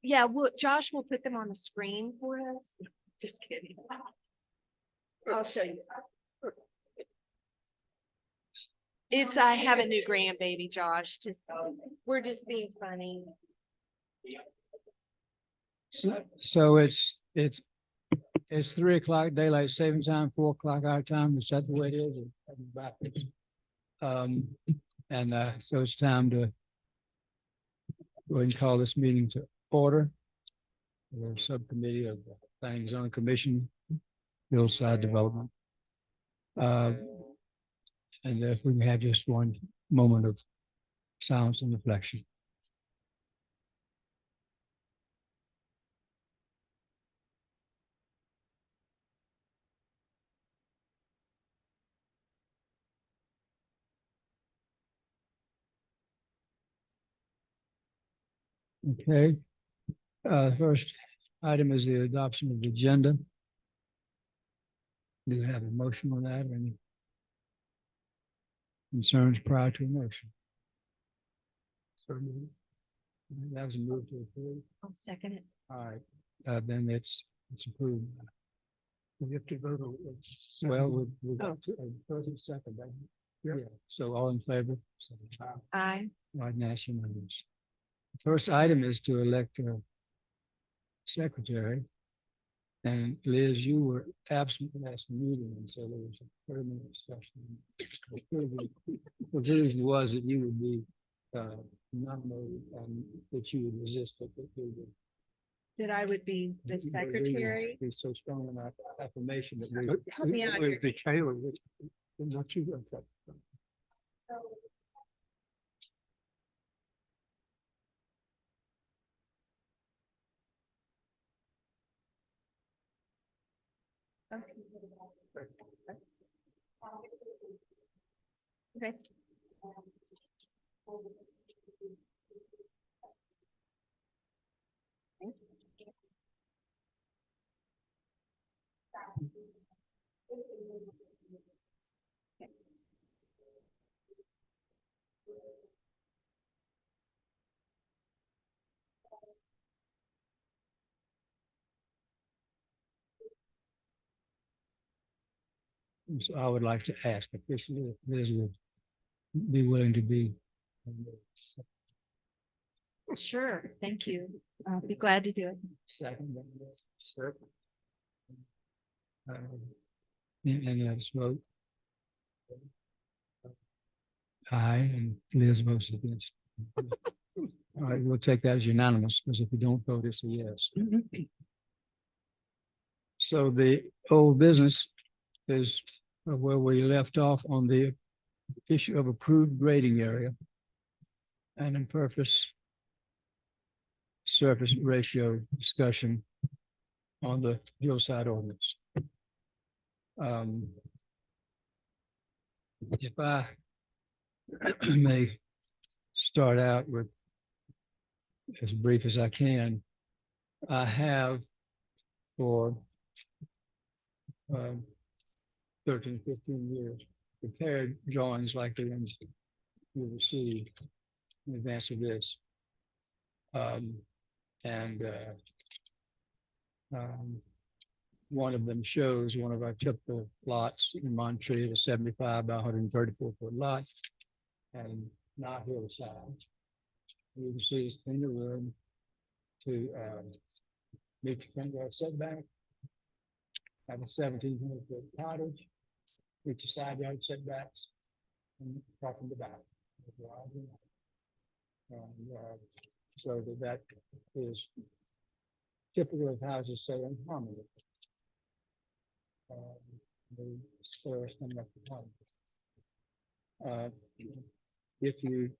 Yeah, Josh will put them on the screen for us. Just kidding. I'll show you. I have a new grandbaby, Josh. We're just being funny. So it's 3 o'clock daylight saving time, 4 o'clock our time. Is that the way it is? So it's time to go ahead and call this meeting to order. The subcommittee of the Planning and Zoning Commission, Hillside Development. And if we can have just one moment of silence and reflection. Okay. First item is the adoption of the agenda. Do you have a motion on that or any concerns prior to a motion? So that was a move to approve. I'll second it. All right, then it's approved. We have to vote on it. Well, we got first and second. Yeah. So all in favor? Aye. Right now, it's unanimous. First item is to elect a secretary. And Liz, you were absent last meeting, and so there was a 30-minute discussion. The reason was that you would be nominated and that you would resist it. That I would be the secretary. Be so strong in our affirmation that Help me out here. Not you. Okay. So I would like to ask officially if Liz would be willing to be. Sure. Thank you. I'll be glad to do it. Second. And let's vote. Aye, and Liz votes against. All right, we'll take that as unanimous, because if you don't vote, it's a yes. So the old business is where we left off on the issue of approved grading area and impervious surface ratio discussion on the hillside ordinance. If I may start out with as brief as I can, I have for 13, 15 years prepared drawings like the ones you will see in advance of this. One of them shows one of our typical lots in Montreal, a 75 by 134 foot lot, and not hillside. You can see it's in the room to meet the front yard setback, have a 1,700 foot cottage, meet the side yard setbacks, and park in the back. So that is typical of houses say in harmony. The squares coming up the top. If you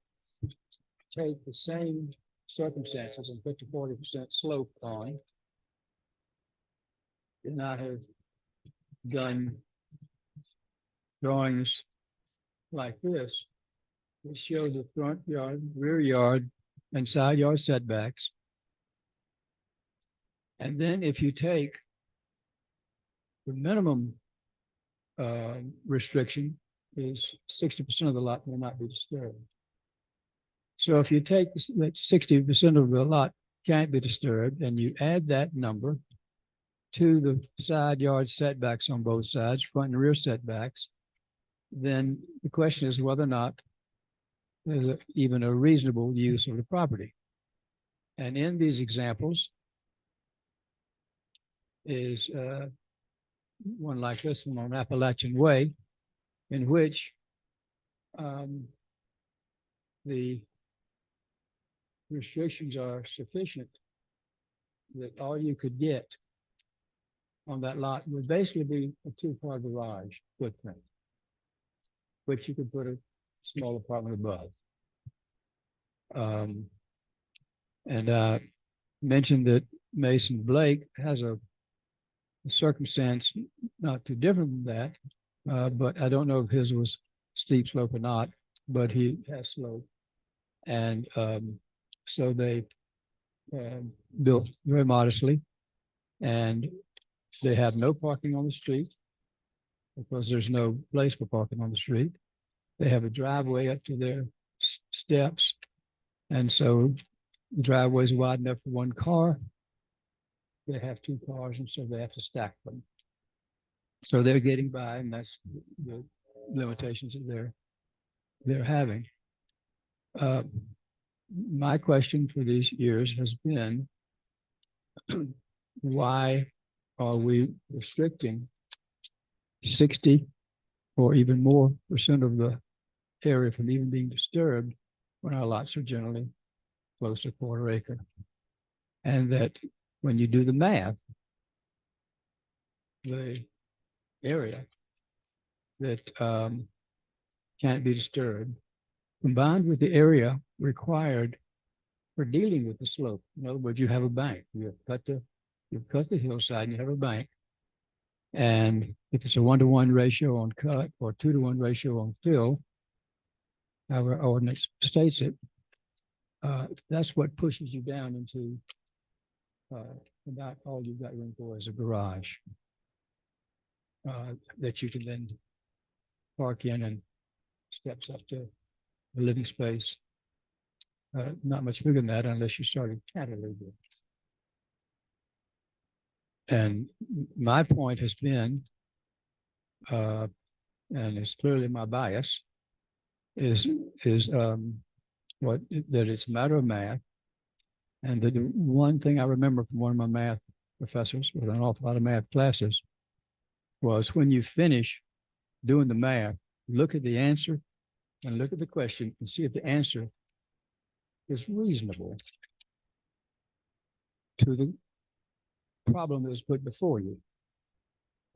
take the same circumstances and put the 40% slope on, and I have done drawings like this, which show the front yard, rear yard, and side yard setbacks. And then if you take the minimum restriction is 60% of the lot will not be disturbed. So if you take that 60% of the lot can't be disturbed, and you add that number to the side yard setbacks on both sides, front and rear setbacks, then the question is whether or not there's even a reasonable use of the property. And in these examples is one like this one on Appalachian Way, in which the restrictions are sufficient that all you could get on that lot would basically be a two-car garage footprint, which you could put a small apartment above. And I mentioned that Mason Blake has a circumstance not too different than that, but I don't know if his was steep slope or not, but he has slope. And so they built very modestly, and they have no parking on the street because there's no place for parking on the street. They have a driveway up to their steps, and so the driveway is wide enough for one car. They have two cars, and so they have to stack them. So they're getting by, and that's the limitations that they're having. My question for these years has been, why are we restricting 60 or even more % of the area from even being disturbed when our lots are generally close to a quarter acre? And that when you do the math, the area that can't be disturbed, combined with the area required for dealing with the slope. In other words, you have a bank. You've cut the hillside and you have a bank. And if it's a 1-to-1 ratio on cut or 2-to-1 ratio on fill, however ordinance states it, that's what pushes you down into about all you've got room for is a garage that you can then park in and steps up to the living space. Not much bigger than that unless you started cantilever. And my point has been, and it's clearly my bias, is what that it's a matter of math. And the one thing I remember from one of my math professors with an awful lot of math classes was when you finish doing the math, look at the answer and look at the question and see if the answer is reasonable to the problem that was put before you.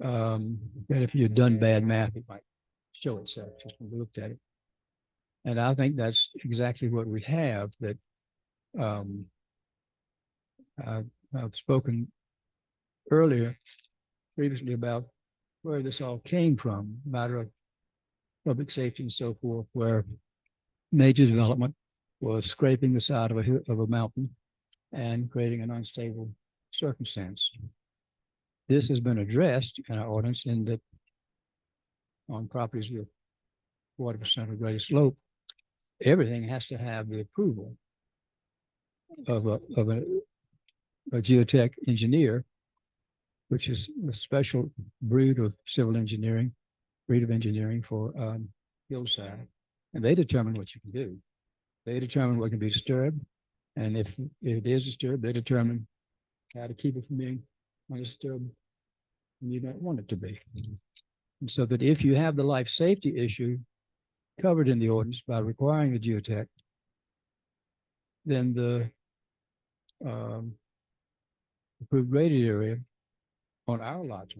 That if you'd done bad math, it might show itself just when we looked at it. And I think that's exactly what we have, that I've spoken previously about where this all came from, matter of public safety and so forth, where major development was scraping the side of a mountain and creating an unstable circumstance. This has been addressed in our ordinance in that on properties with 40% or greater slope, everything has to have the approval of a geotech engineer, which is a special breed of engineering for hillside. And they determine what you can do. They determine what can be disturbed. And if it is disturbed, they determine how to keep it from being undisturbed when you don't want it to be. And so that if you have the life safety issue covered in the ordinance by requiring a geotech, then the approved graded area on our lots,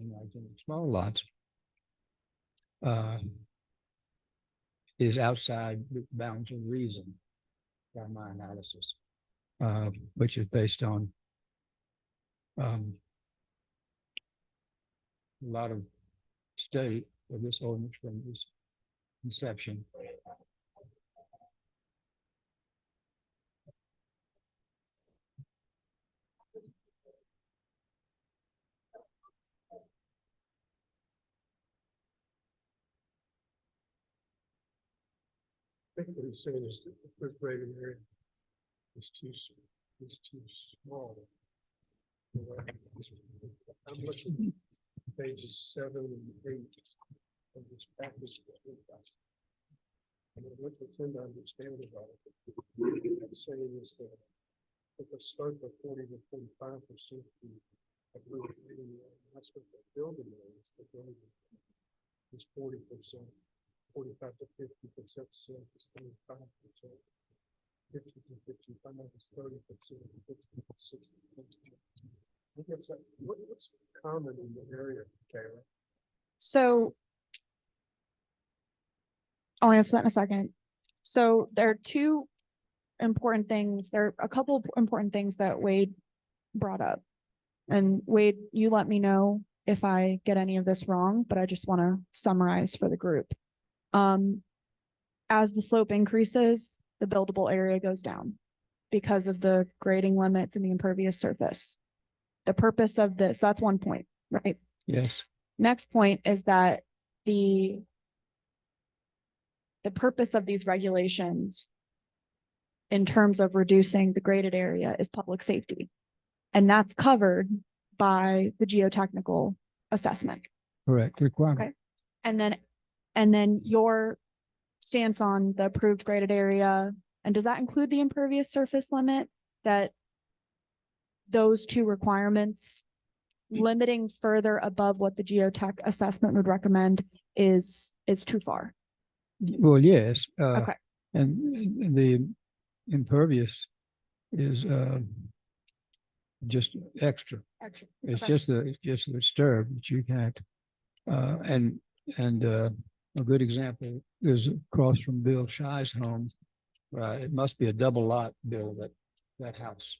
small lots, is outside the bounds of reason by my analysis, which is based on a lot of study of this ordinance from its inception. I think what he's saying is that the first graded area is too is too small. I'm looking at pages 7 and 8 of this package. And what I tend to understand about it, I'm saying is that if a start of 40 to 45%, that's what the building is. The building is 40%, 45 to 50%, so it's 25%. 50 to 55 is 30%, 50 to 60. I guess what's common in the area, Kayla? So I'll answer that in a second. So there are two important things. There are a couple of important things that Wade brought up. And Wade, you let me know if I get any of this wrong, but I just want to summarize for the group. As the slope increases, the buildable area goes down because of the grading limits and the impervious surface. The purpose of this, that's one point, right? Yes. Next point is that the purpose of these regulations in terms of reducing the graded area is public safety. And that's covered by the geotechnical assessment. Correct. Requirement. Okay. And then your stance on the approved graded area, and does that include the impervious surface limit? That those two requirements, limiting further above what the geotech assessment would recommend is too far. Well, yes. Okay. And the impervious is just extra. It's Okay. just the disturb that you can't. And a good example is across from Bill Shy's home. It must be a double lot, Bill, that house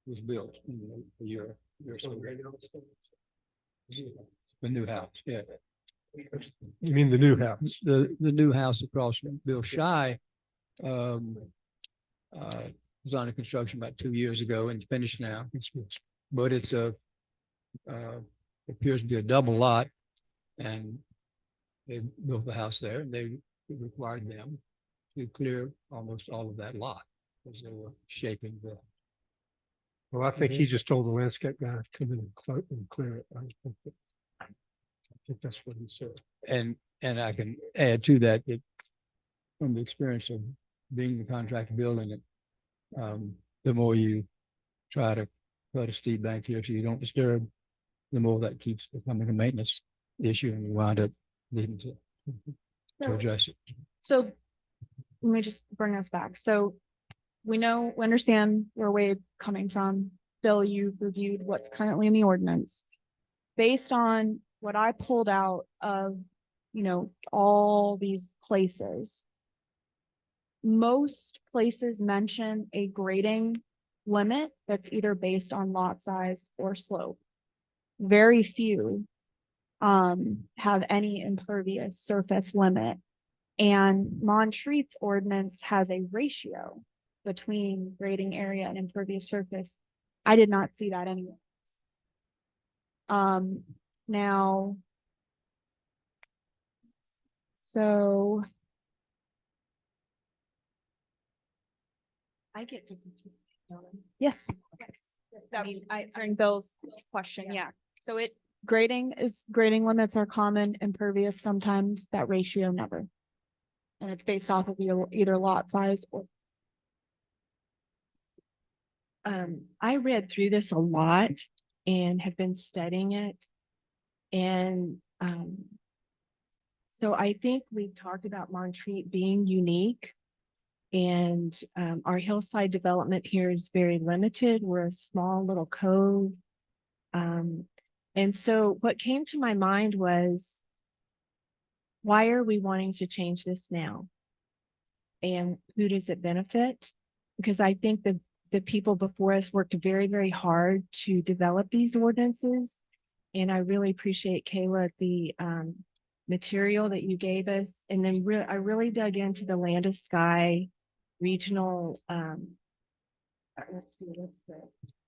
was built in a year or so. The new house, yeah. You mean the new house? The new house across from Bill Shy was under construction about 2 years ago and finished now. But it's appears to be a double lot, and they built the house there, and they required them to clear almost all of that lot as they were shaping the. Well, I think he just told the landscape guy to come in and clear it. I think that's what he said. And I can add to that, from the experience of being the contractor building it, the more you try to cut a steep bank here so you don't disturb, the more that keeps becoming a maintenance issue, and you wind up needing to address it. So let me just bring us back. So we understand where Wade's coming from. Bill, you've reviewed what's currently in the ordinance. Based on what I pulled out of, all these places, most places mention a grading limit that's either based on lot size or slope. Very few have any impervious surface limit. And Montreat's ordinance has a ratio between grading area and impervious surface. I did not see that anywhere. Now, so I get to. yes. Answering Bill's question, yeah. So grading limits are common, impervious sometimes, that ratio never. And it's based off of either lot size or. I read through this a lot and have been studying it. And so I think we've talked about Montreat being unique, and our hillside development here is very limited. We're a small little cove. And so what came to my mind was, why are we wanting to change this now? And who does it benefit? Because I think that the people before us worked very, very hard to develop these ordinances. And I really appreciate, Kayla, the material that you gave us. And then I really dug into the Land of Sky regional, let's see, what's the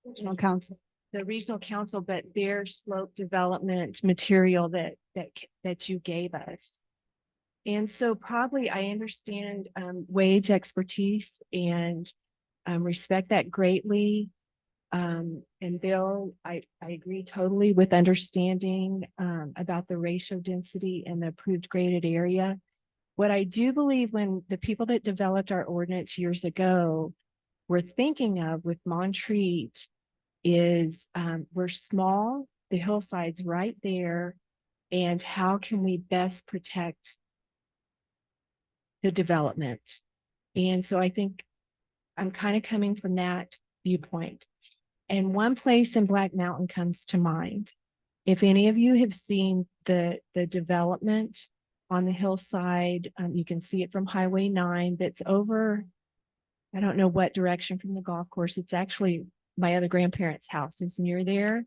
Regional council. The regional council, but their slope development material that you gave us. And so probably I understand Wade's expertise and respect that greatly. And Bill, I agree totally with understanding about the ratio density and the approved graded area. What I do believe when the people that developed our ordinance years ago were thinking of with Montreat is we're small, the hillside's right there, and how can we best protect the development? And so I think I'm kind of coming from that viewpoint. And one place in Black Mountain comes to mind. If any of you have seen the development on the hillside, you can see it from Highway 9 that's over, I don't know what direction from the golf course. It's actually my other grandparents' house is near there,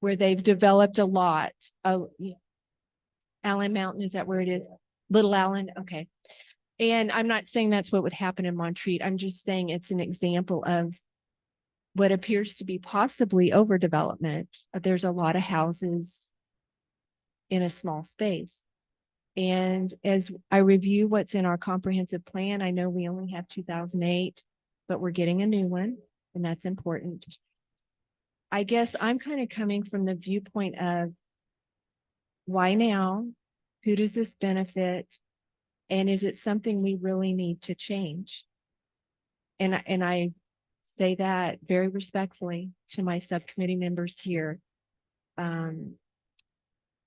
where they've developed a lot. Allen Mountain, is that where it is? Little Allen, okay. And I'm not saying that's what would happen in Montreat. I'm just saying it's an example of what appears to be possibly overdevelopment. There's a lot of houses in a small space. And as I review what's in our comprehensive plan, I know we only have 2008, but we're getting a new one, and that's important. I guess I'm kind of coming from the viewpoint of why now? Who does this benefit? And is it something we really need to change? And I say that very respectfully to my subcommittee members here,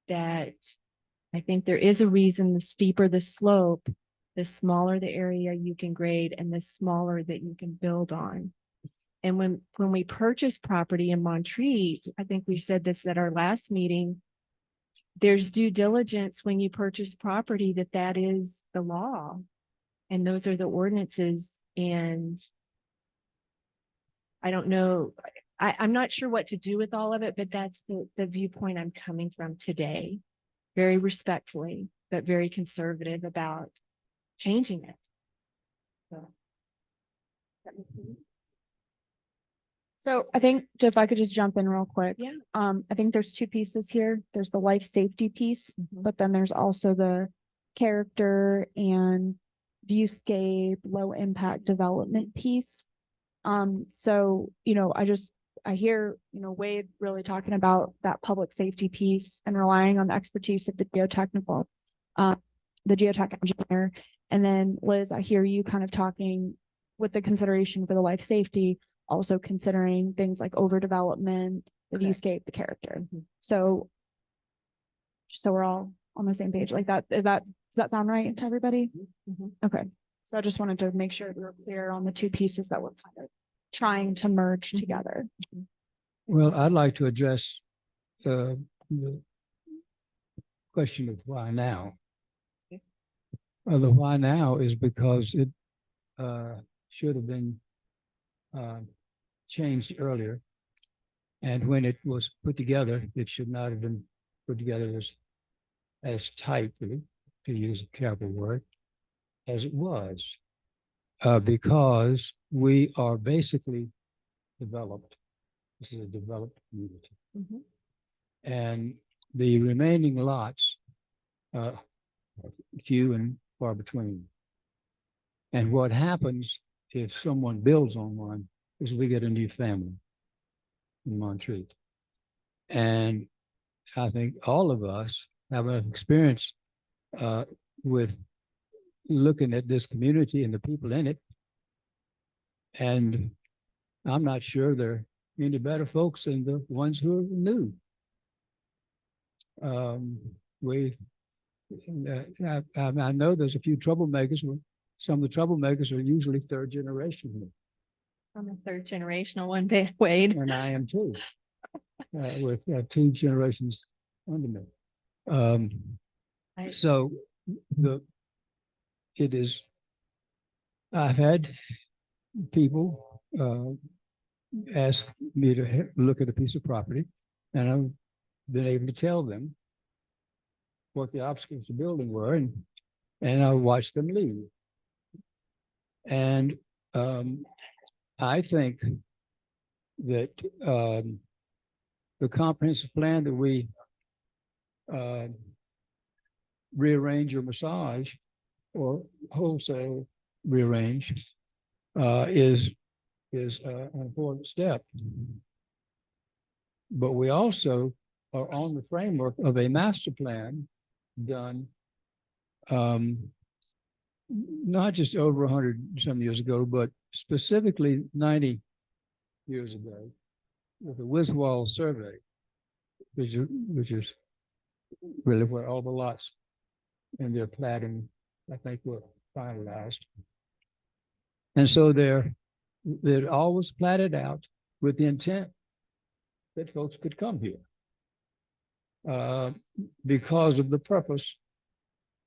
that I think there is a reason the steeper the slope, the smaller the area you can grade and the smaller that you can build on. And when we purchase property in Montreat, I think we said this at our last meeting, there's due diligence when you purchase property that is the law. And those are the ordinances. And I don't know, I'm not sure what to do with all of it, but that's the viewpoint I'm coming from today. Very respectfully, but very conservative about changing it. So, that makes sense? So I think if I could just jump in real quick. Yeah. I think there's two pieces here. There's the life safety piece, Mhm. but then there's also the character and viewscape, low impact development piece. So, I hear, Wade really talking about that public safety piece and relying on the expertise of the geotech engineer. And then Liz, I hear you kind of talking with the consideration for the life safety, also considering things like overdevelopment, the Correct. viewscape, the character. Mhm. So we're all on the same page like that. Does that sound right to everybody? Mhm. Okay. So I just wanted to make sure we were clear on the two pieces that we're kind of trying to merge Mhm. together. Well, I'd like to address the question of why now. Okay. The why now is because it should have been changed earlier. And when it was put together, it should not have been put together as tightly, to use a careful word, as it was. Because we are basically developed. This is a developed community. Mhm. And the remaining lots, few and far between. And what happens if someone builds on one is we get a new family in Montreat. And I think all of us have an experience with looking at this community and the people in it. And I'm not sure there are any better folks than the ones who are new. I know there's a few troublemakers. Some of the troublemakers are usually third generation. I'm a third generational one, Wade. And I am too, with 2 generations under me. So I've had people ask me to look at a piece of property, and I've been able to tell them what the obstacles to building were, and I watched them leave. And I think that the comprehensive plan that we rearrange or massage or wholesale rearrange is is an important step. But we also are on the framework of a master plan done not just over 100 some years ago, but specifically 90 years ago with the Wiswall survey, which is really where all the lots and their platting, I think, were finalized. And so they're always platted out with the intent that folks could come here because of the purpose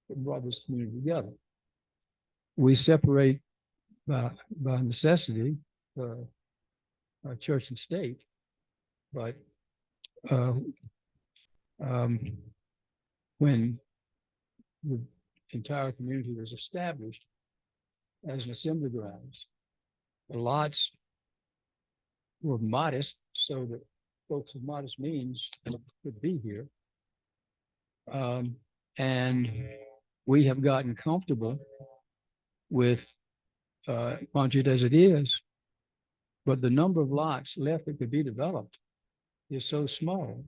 that brought this community together. We separate by necessity church and state, but when the entire community was established as an assembly grounds, the lots were modest so that folks of modest means could be here. And we have gotten comfortable with Montreat as it is, but the number of lots left that could be developed is so small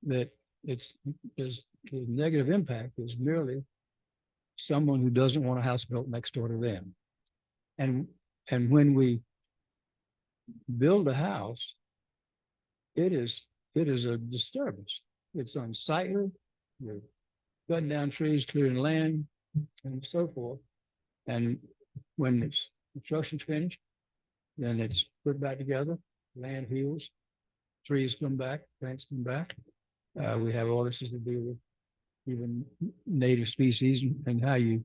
that the negative impact is merely someone who doesn't want a house built next door to them. And when we build a house, it is a disturbance. It's unsightly. You're cutting down trees, clearing land, and so forth. And when it's construction's finished, then it's put back together, land heals, trees come back, plants come back. We have ordinances to deal with even native species and how you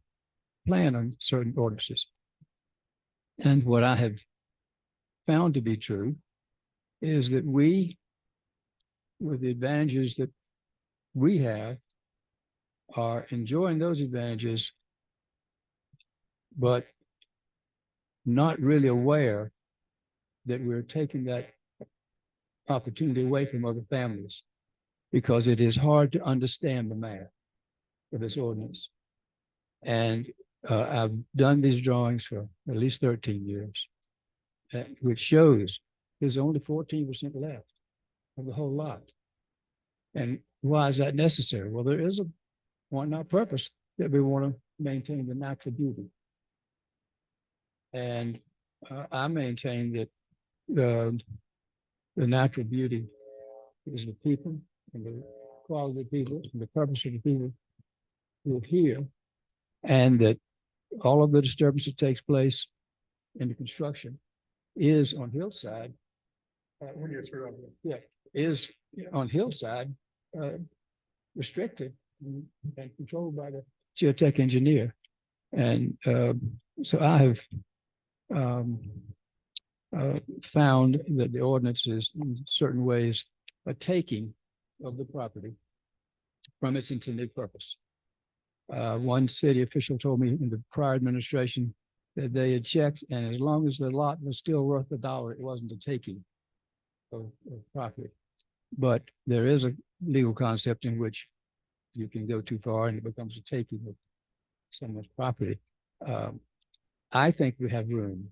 plan on certain ordinances. And what I have found to be true is that we, with the advantages that we have, are enjoying those advantages, but not really aware that we're taking that opportunity away from other families, because it is hard to understand the math of this ordinance. And I've done these drawings for at least 13 years, which shows there's only 14% left of the whole lot. And why is that necessary? Well, there is a point, not purpose, that we want to maintain the natural beauty. And I maintain that the natural beauty is the people and the quality of the people and the purpose of the people who are here, and that all of the disturbance that takes place in the construction is on Hillside. When you're through, Is on Hillside restricted and controlled by the geotech engineer. And so I have found that the ordinance is in certain ways a taking of the property from its intended purpose. One city official told me in the prior administration that they had checked, and as long as the lot was still worth $1, it wasn't a taking of property. But there is a legal concept in which you can go too far and it becomes a taking of someone's property. I think we have room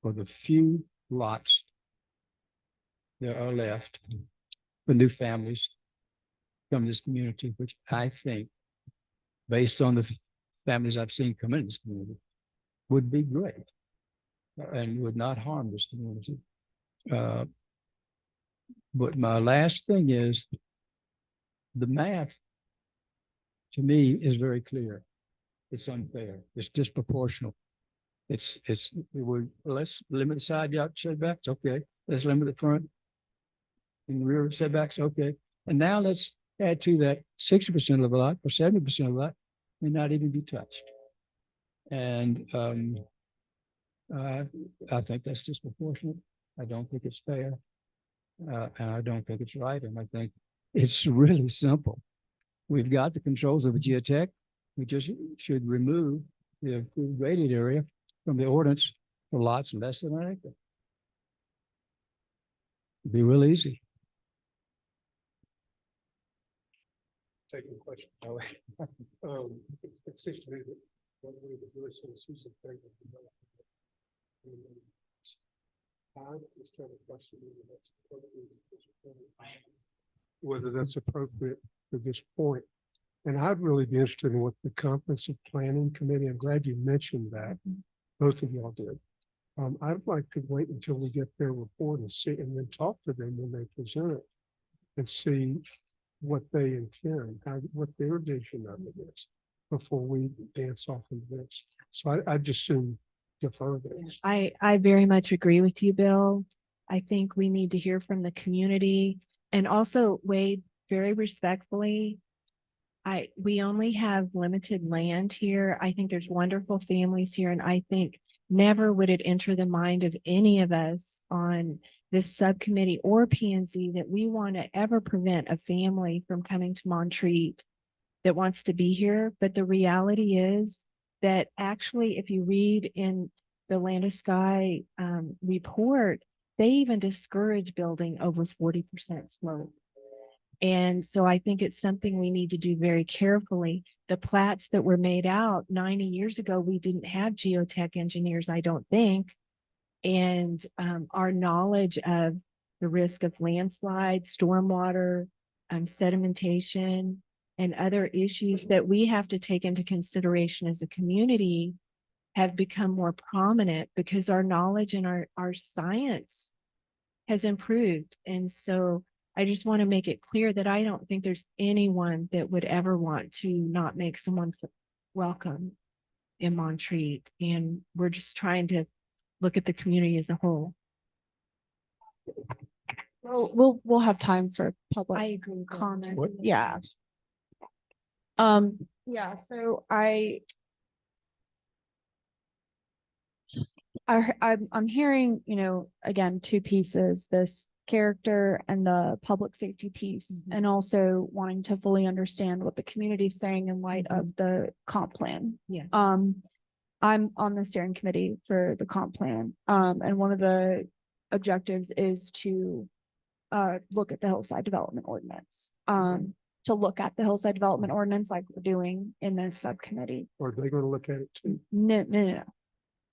for the few lots that are left for new families from this community, which I think, based on the families I've seen come in this community, would be great and would not harm this community. But my last thing is, the math to me is very clear. It's unfair. It's disproportional. Let's limit the side yard setbacks. Okay. Let's limit the front and rear setbacks. Okay. And now let's add to that 60% of the lot or 70% of the lot may not even be touched. And I think that's disproportionate. I don't think it's fair. And I don't think it's right. And I think it's really simple. We've got the controls of a geotech. We just should remove the approved graded area from the ordinance for lots less than an acre. It'd be real easy. take a question. It seems to me that one way the U.S. citizens are I just have a question whether that's appropriate at this point. Whether that's appropriate for this point. And I'd really be interested in what the Comprehensive Planning Committee, I'm glad you mentioned that. Both of y'all did. I'd like to wait until we get their report and see, and then talk to them when they present it. And see what they intend, what their vision of it is, before we dance off of this. So I just soon defer this. I very much agree with you, Bill. I think we need to hear from the community, and also Wade, very respectfully. We only have limited land here. I think there's wonderful families here, and I think never would it enter the mind of any of us on this subcommittee or P&Z that we want to ever prevent a family from coming to Montreat that wants to be here. But the reality is that actually, if you read in the Land of Sky report, they even discourage building over 40% slope. And so I think it's something we need to do very carefully. The plats that were made out 90 years ago, we didn't have geotech engineers, I don't think. And our knowledge of the risk of landslide, stormwater, sedimentation, and other issues that we have to take into consideration as a community have become more prominent because our knowledge and our science has improved. And so I just want to make it clear that I don't think there's anyone that would ever want to not make someone welcome in Montreat. And we're just trying to look at the community as a whole. We'll have time for public agree. comment. What? Yeah. Yeah, so I'm hearing, again, two pieces, this character and the public safety piece, and also wanting to fully understand what the community is saying in light of the comp plan. Yeah. I'm on the steering committee for the comp plan. And one of the objectives is to look at the Hillside Development Ordinance. To look at the Hillside Development Ordinance like we're doing in this subcommittee. Are they going to look at it too? No.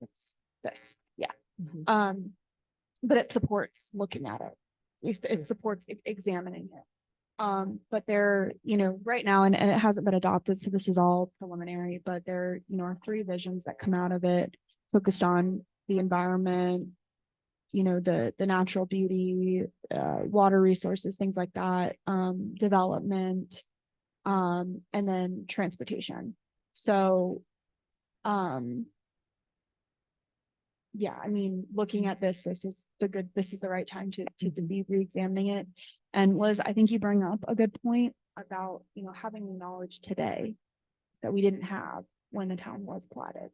It's this, yeah. But it supports looking at it. It supports examining it. But there, right now, and it hasn't been adopted, so this is all preliminary, but there, are 3 visions that come out of it focused on the environment, the natural beauty, water resources, things like that, development, and then transportation. So, yeah, I mean, looking at this is the right time to be re-examining it. And Liz, I think you bring up a good point about, having the knowledge today that we didn't have when the town was platted.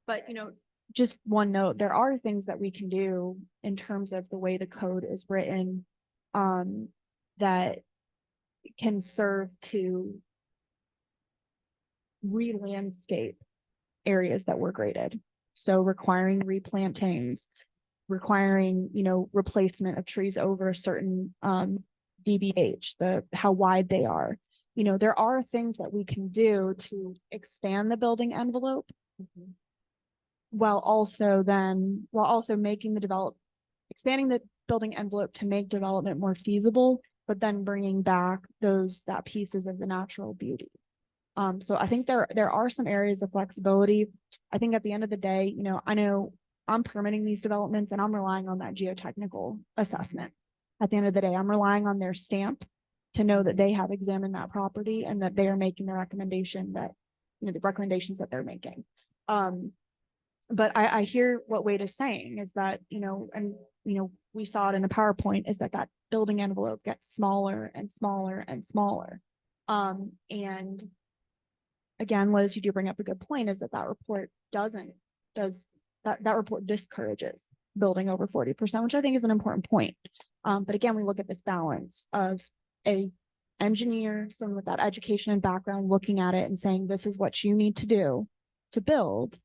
But, just one note, there are things that we can do in terms of the way the code is written, that can serve to re-landscape areas that were graded. So requiring replantings, requiring, replacement of trees over a certain DBH, how wide they are. There are things that we can do to expand the building envelope, while also making expanding the building envelope to make development more feasible, but then bringing back that pieces of the natural beauty. So I think there are some areas of flexibility. I think at the end of the day, I know I'm permitting these developments and I'm relying on that geotechnical assessment. At the end of the day, I'm relying on their stamp to know that they have examined that property and that they are making the recommendation that, the recommendations that they're making. But I hear what Wade is saying is that, we saw it in the PowerPoint, is that building envelope gets smaller and smaller and smaller. And again, Liz, you do bring up a good point, is that report that report discourages building over 40%, which I think is an important point. But again, we look at this balance of a engineer, someone with that education and background, looking at it and saying, this is what you need to do to build,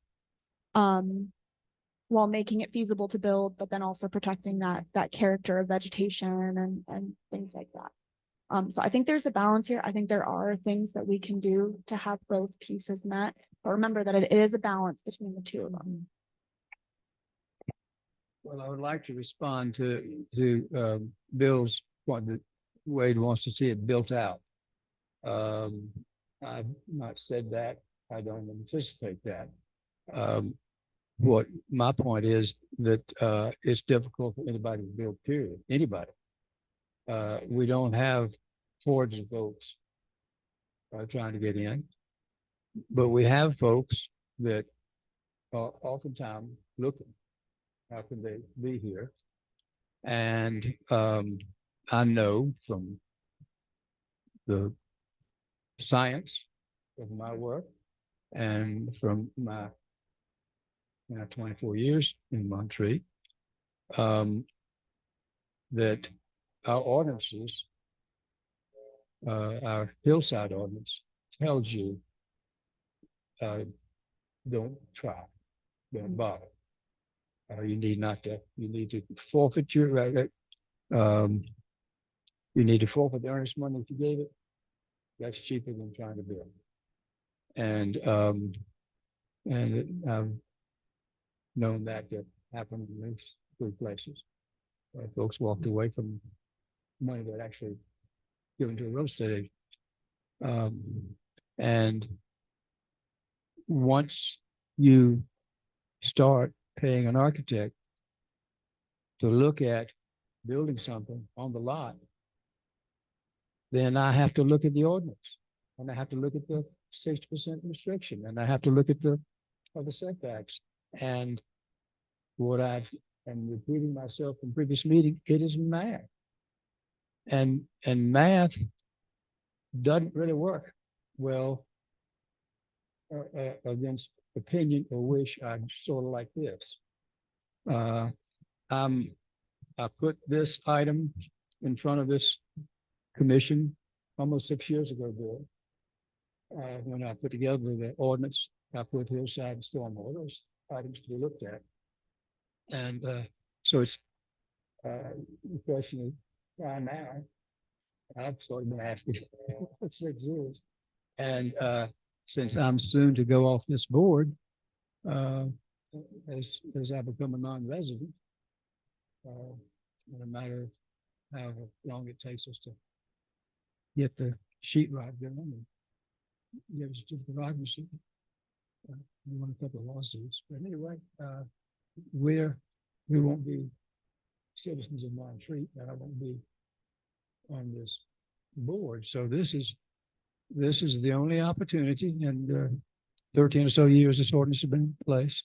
while making it feasible to build, but then also protecting that character of vegetation and things like that. So I think there's a balance here. I think there are things that we can do to have both pieces met, but remember that it is a balance between the two of them. Well, I would like to respond to Bill's point that Wade wants to see it built out. I've not said that. I don't anticipate that. What my point is that it's difficult for anybody to build, period, anybody. We don't have hordes of folks trying to get in, but we have folks that are oftentimes looking, how can they be here? And I know from the science of my work and from my 24 years in Montreat, that our ordinances, our hillside ordinance tells you, don't try, don't bother. You need not to, you need to forfeit your, you need to forfeit the earnest money if you gave it. That's cheaper than trying to build. And I've known that to happen in these three places. Folks walked away from money that actually given to a real estate agent. And once you start paying an architect to look at building something on the lot, then I have to look at the ordinance, and I have to look at the 60% restriction, and I have to look at the other setbacks. And what I'm repeating myself from previous meeting, it is math. And math doesn't really work well against opinion or wish. I'm sort of like this. I put this item in front of this commission almost 6 years ago, Bill. When I put together the ordinance, I put hillside and stormwater, those items to be looked at. And so it's the question is, why now? I've sort of been asking for 6 years. And since I'm soon to go off this board, as I become a non-resident, no matter how long it takes us to get the sheetrock done and get a certificate of occupancy, we want a couple of lawsuits. But anyway, we won't be citizens of Montreat, and I won't be on this board. So this is the only opportunity in 13 or so years this ordinance has been in place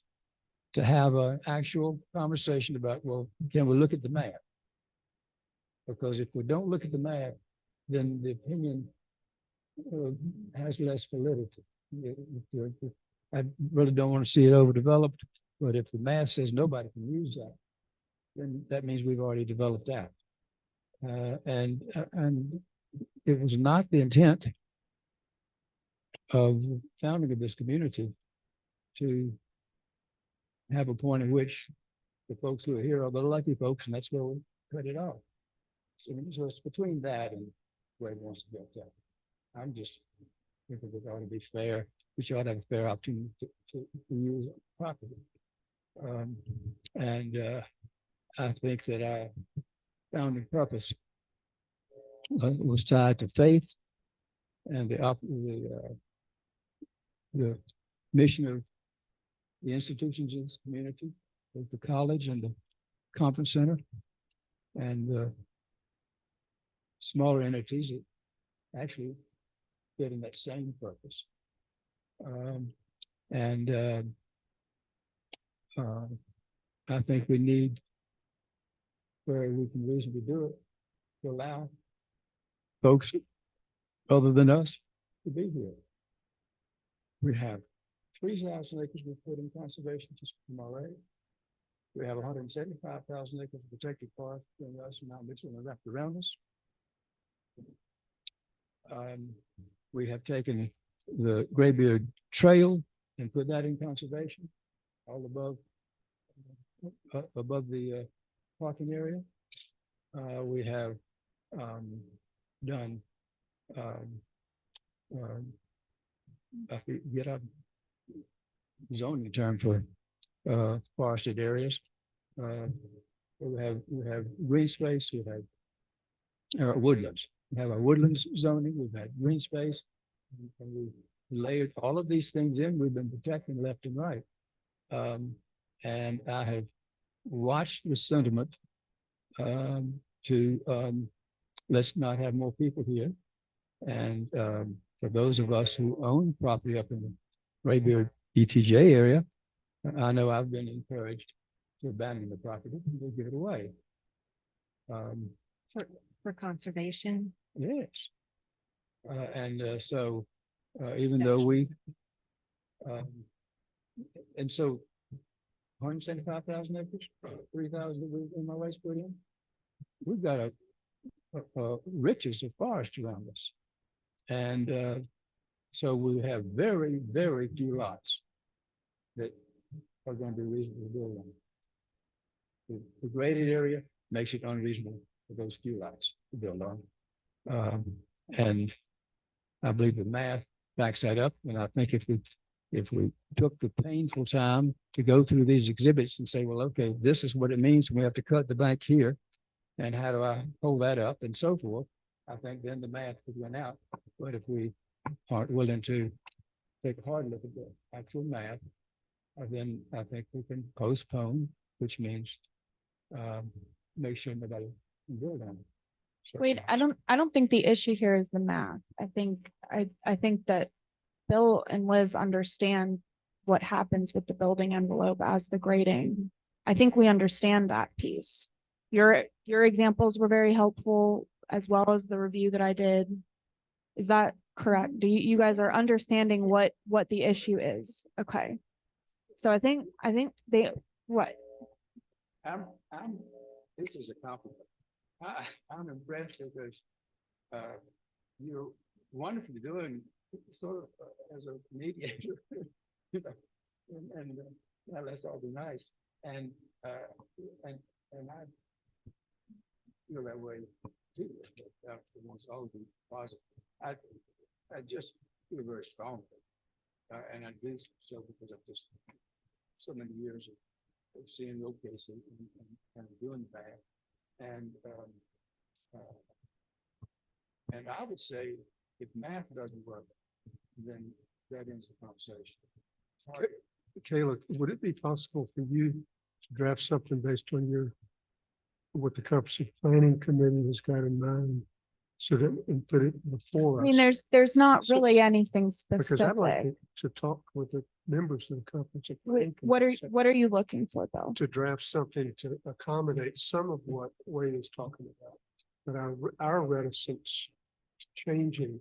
to have an actual conversation about, well, can we look at the map? Because if we don't look at the map, then the opinion has less validity. I really don't want to see it overdeveloped, but if the math says nobody can use that, then that means we've already developed that. And it was not the intent of the founding of this community to have a point in which the folks who are here are the lucky folks, and that's where we cut it off. So it's between that and where it wants to go. I'm just thinking it ought to be fair. We should have a fair opportunity to use property. I think that our founding purpose was tied to faith and the mission of the institutions in this community, like the college and the conference center, and the smaller entities that actually fit in that same purpose. I think we need, where we can reasonably do it, to allow folks other than us to be here. We have 3,000 acres we put in conservation just from already. We have 175,000 acres of protected forest in us and Mount Mitchell and wrapped around us. We have taken the Graybeard Trail and put that in conservation, all above the parking area. We have done I forget a zoning term for forested areas, we have green space, we have woodlands. We have our woodlands zoning, we've had green space. And we've layered all of these things in, we've been protecting left and right. And I have watched the sentiment to let's not have more people here. And for those of us who own property up in the Graybeard ETJ area, I know I've been encouraged to abandon the property and to give it away. For conservation. Yes. So even though we, and so 175,000 acres, 3,000 that we in my waste put in, we've got a riches of forest around us. And so we have very, very few lots that are going to be reasonable to build on. The graded area makes it unreasonable for those few lots to build on. And I believe the math backs that up. And I think if we took the painful time to go through these exhibits and say, well, okay, this is what it means. We have to cut the bank here. And how do I hold that up and so forth? I think then the math would win out. But if we aren't willing to take a hard look at the actual math, then I think we can postpone, which means make sure nobody can build on it. Wait, I don't think the issue here is the math. I think that Bill and Liz understand what happens with the building envelope as the grading. I think we understand that piece. Your examples were very helpful, as well as the review that I did. Is that correct? Do you guys are understanding what the issue is? Okay. So I think what? This is a compliment. I'm impressed because you're wonderfully doing sort of as a mediator, and let's all be nice. And I feel that way too. Wants all to be positive. I just feel very strongly, and I do so because of just so many years of seeing road cases and doing that. And I would say if math doesn't work, then that ends the conversation. Kayla, would it be possible for you to draft something based on what the comprehensive planning committee has got in mind, so that and put it before I mean, us? there's not So- really anything Because I'd like specific. to talk with the members of the comprehensive planning What committee are you looking for though? to draft something to accommodate some of what Wade is talking about. But our reticence to changing,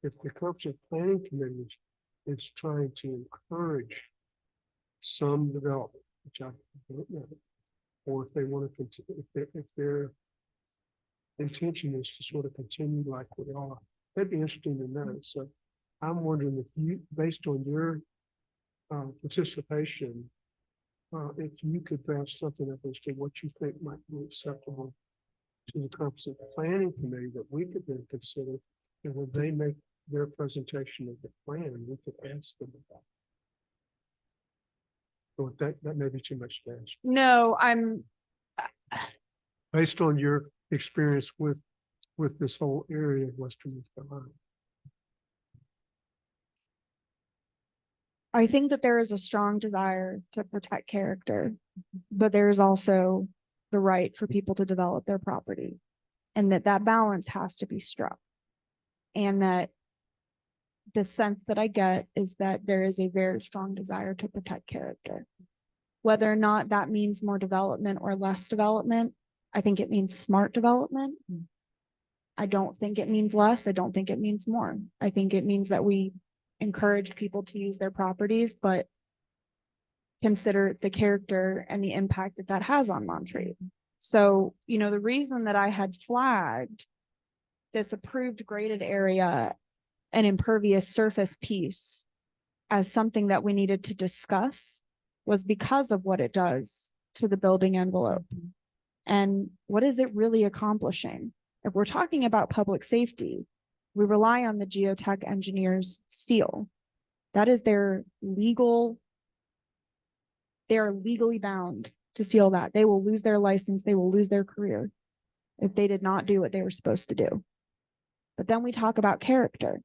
if the comprehensive planning committee is trying to encourage some development, which I don't know, or if they want to continue, if their intention is to sort of continue like we are, that'd be interesting to know. So I'm wondering if you, based on your participation, if you could draft something up as to what you think might be acceptable to the comprehensive planning committee that we could then consider, and when they make their presentation of the plan, we could ask them about. But that may be too much to ask. No, Based on your experience with this whole area of Western North Carolina. I think that there is a strong desire to protect character, but there is also the right for people to develop their property, and that balance has to be struck. And that the sense that I get is that there is a very strong desire to protect character. Whether or not that means more development or less development, I think it means smart development. I don't think it means less. I don't think it means more. I think it means that we encourage people to use their properties, but consider the character and the impact that has on Montreat. So, the reason that I had flagged this approved graded area and impervious surface piece as something that we needed to discuss was because of what it does to the building envelope. And what is it really accomplishing? If we're talking about public safety, we rely on the geotech engineer's seal. That is they are legally bound to seal that. They will lose their license, they will lose their career if they did not do what they were supposed to do. But then we talk about character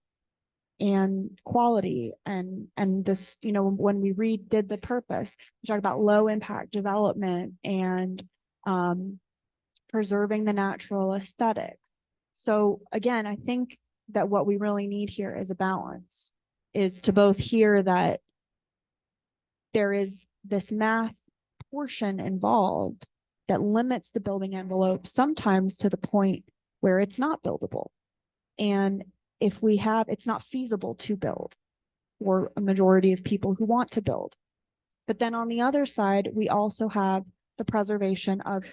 and quality and this, you know, when we redid the purpose, we talk about low impact development and preserving the natural aesthetic. So again, I think that what we really need here is a balance, is to both hear that there is this math portion involved that limits the building envelope, sometimes to the point where it's not buildable. And if we have, it's not feasible to build for a majority of people who want to build. But then on the other side, we also have the preservation of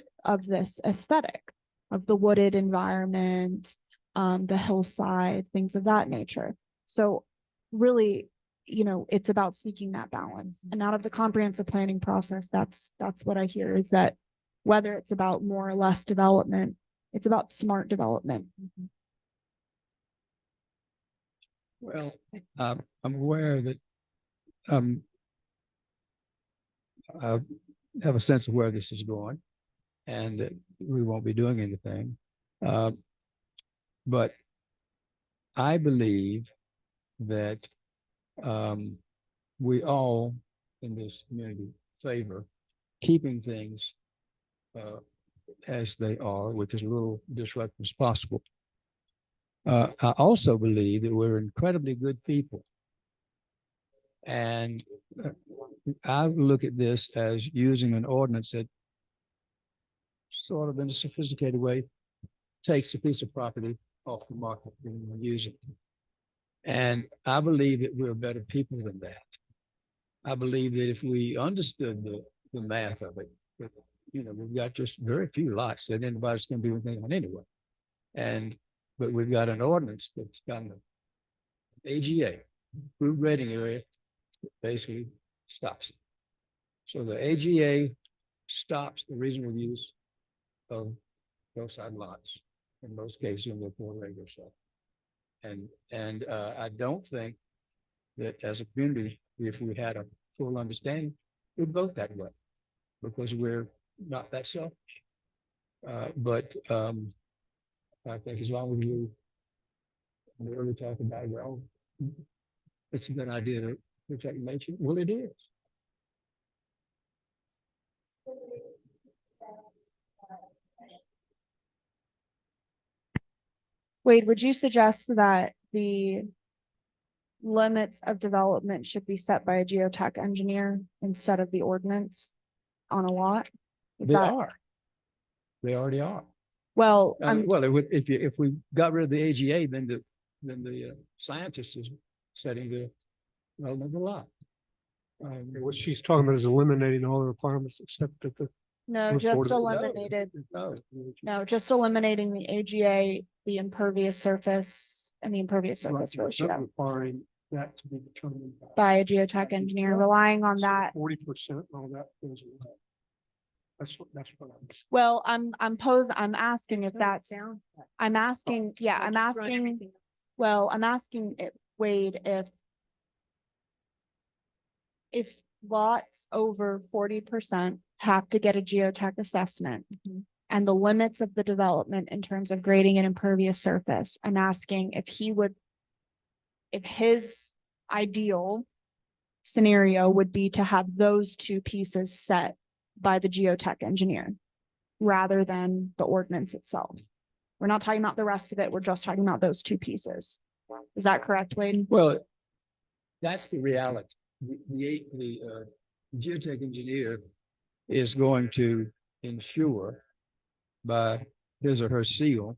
this aesthetic, of the wooded environment, the hillside, things of that nature. So really, you know, it's about seeking that balance. And out of the comprehensive planning process, that's what I hear, is that whether it's about more or less development, it's about smart development. Well, I'm aware that I have a sense of where this is going, and that we won't be doing anything. But I believe that we all in this community favor keeping things as they are, with as little disruption as possible. I also believe that we're incredibly good people. And I look at this as using an ordinance that sort of in a sophisticated way takes a piece of property off the market and use it. And I believe that we're better people than that. I believe that if we understood the math of it, you know, we've got just very few lots that anybody's going to do anything on anyway. But we've got an ordinance that's got an AGA, approved grading area, that basically stops it. So the AGA stops the reasonable use of hillside lots in most cases in the 4 acre so. And I don't think that as a community, if we had a full understanding, we'd vote that way, because we're not that selfish. But I think as long as we really talk about, well, it's a good idea to protect nature. Well, it is. Wade, would you suggest that the limits of development should be set by a geotech engineer instead of the ordinance on a lot? Is They that, are. They already are. well, Well, if we got rid of the AGA, then the scientist is setting the relevant lot. What she's talking about is eliminating all the requirements except that the. no, just eliminated. No, just eliminating the AGA, the impervious surface and the impervious surface ratio Requiring that to be determined. by a geotech engineer, relying on that. 40%, all that goes away. That's what I'm. Well, I'm asking if that's, I'm asking, yeah, I'm asking, well, I'm asking it, Wade, if lots over 40% have to get a geotech assessment and the limits of the development in terms of grading and impervious surface, I'm asking if his ideal scenario would be to have those two pieces set by the geotech engineer rather than the ordinance itself. We're not talking about the rest of it. We're just talking about those two pieces. Is that correct, Wade? Well, that's the reality. The geotech engineer is going to ensure by his or her seal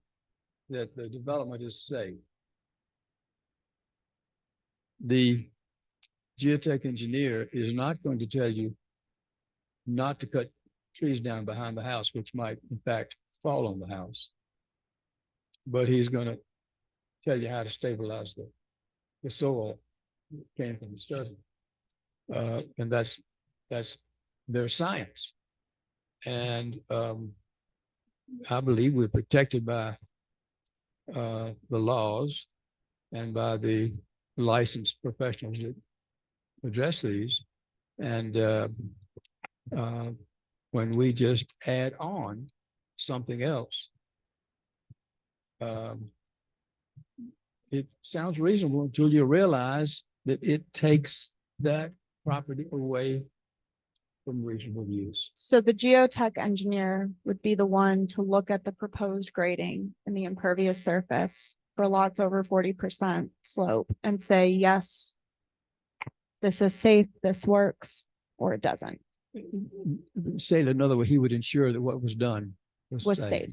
that the development is safe. The geotech engineer is not going to tell you not to cut trees down behind the house, which might in fact fall on the house. But he's going to tell you how to stabilize the soil that came from the study. And that's their science. And I believe we're protected by the laws and by the licensed professionals that address these. And when we just add on something else. It sounds reasonable until you realize that it takes that property away from reasonable use. So the geotech engineer would be the one to look at the proposed grading and the impervious surface for lots over 40% slope and say, yes, this is safe, this works, or it doesn't, Stated another way, he would ensure that what was done was safe.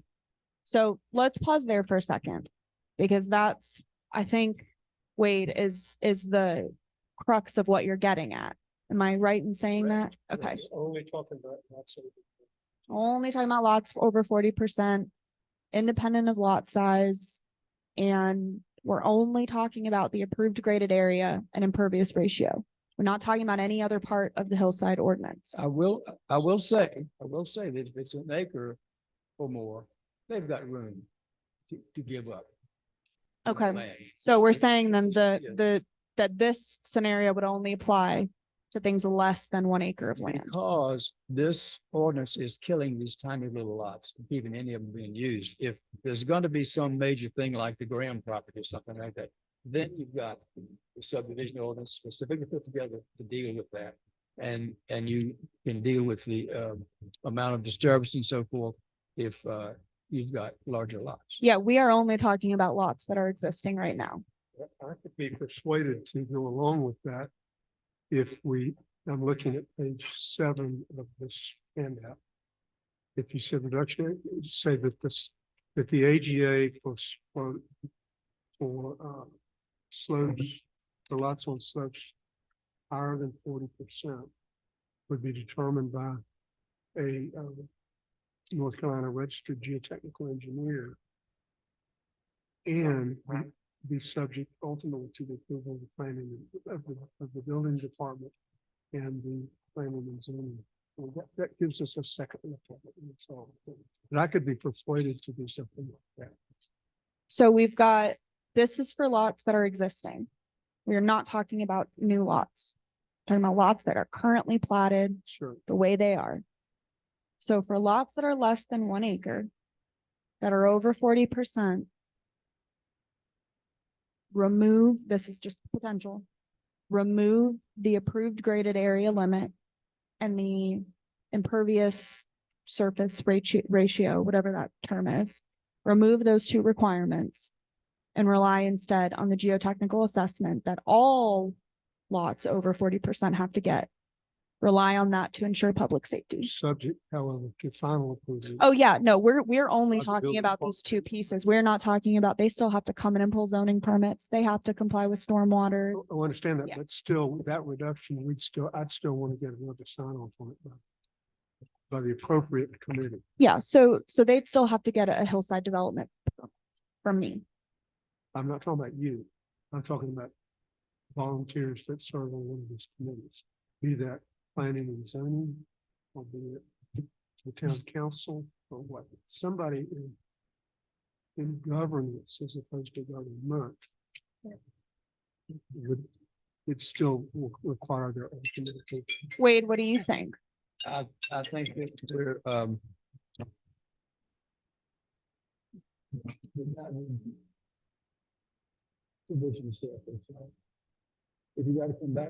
So let's pause there for a second, because that's, I think, Wade, is the crux of what you're getting at. Am I right in saying that? Okay. It's only talking about lots of. Only talking about lots over 40%, independent of lot size. And we're only talking about the approved graded area and impervious ratio. We're not talking about any other part of the hillside ordinance. I will say that if it's an acre or more, they've got room to give up. Okay. land. So we're saying then Yeah. that this scenario would only apply to things less than 1 acre of land. Because this ordinance is killing these tiny little lots, keeping any of them being used. If there's going to be some major thing like the Graham property or something like that, then you've got the subdivision ordinance specifically put together to deal with that. And you can deal with the amount of disturbance and so forth if you've got larger lots. Yeah, we are only talking about lots that are existing right now. I could be persuaded to go along with that if I'm looking at page 7 of this handout. If you said reduction, say that that the AGA for slopes, the lots on slopes higher than 40% would be determined by a North Carolina registered geotechnical engineer and be subject ultimately to the approval of the planning of the building department and the planning and zoning. Well, that gives us a second look at it. And so, but I could be persuaded to do something like that. So we've got, this is for lots that are existing. We are not talking about new lots. Talking about lots that are currently platted Sure. the way they are. So for lots that are less than 1 acre, that are over 40%, remove, this is just potential, remove the approved graded area limit and the impervious surface ratio, whatever that term is. Remove those two requirements and rely instead on the geotechnical assessment that all lots over 40% have to get. Rely on that to ensure public safety. Subject, however, to final approval. Oh, yeah, no, we're only Of the talking building about department. these two pieces. We're not talking about, they still have to come in and pull zoning permits. They have to comply with stormwater. I understand that, Yeah. but still, that reduction, I'd still want to get another sign off on it by the appropriate committee. Yeah, so they'd still have to get a hillside development from me. I'm not talking about you. I'm talking about volunteers that serve on one of these committees, be that planning and zoning, or be it the town council, or what, somebody in governance as opposed to government. It still will require their own communication. Wade, what do you think? I think that we're if you gotta come back,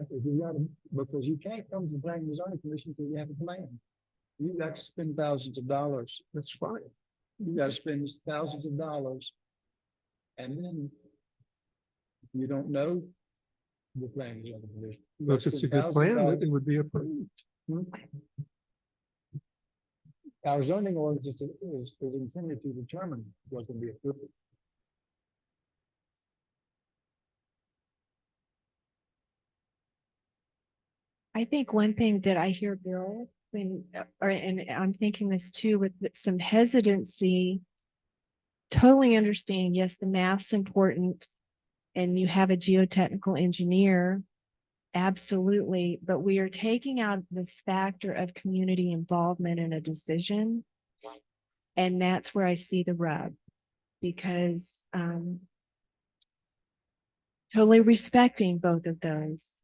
because you can't come to the planning and zoning commission until you have a plan. You got to spend thousands of dollars. That's fine. You gotta spend thousands of dollars. And then you don't know the planning and zoning commission. You But gotta if it's a spend good thousands of plan, dollars. it would be approved. Our zoning ordinance is intended to determine what can be approved. I think one thing that I hear Bill, and I'm thinking this too, with some hesitancy, totally understand, yes, the math's important and you have a geotechnical engineer, absolutely, but we are taking out the factor of community involvement in a decision. And that's where I see the rub, because totally respecting both of those.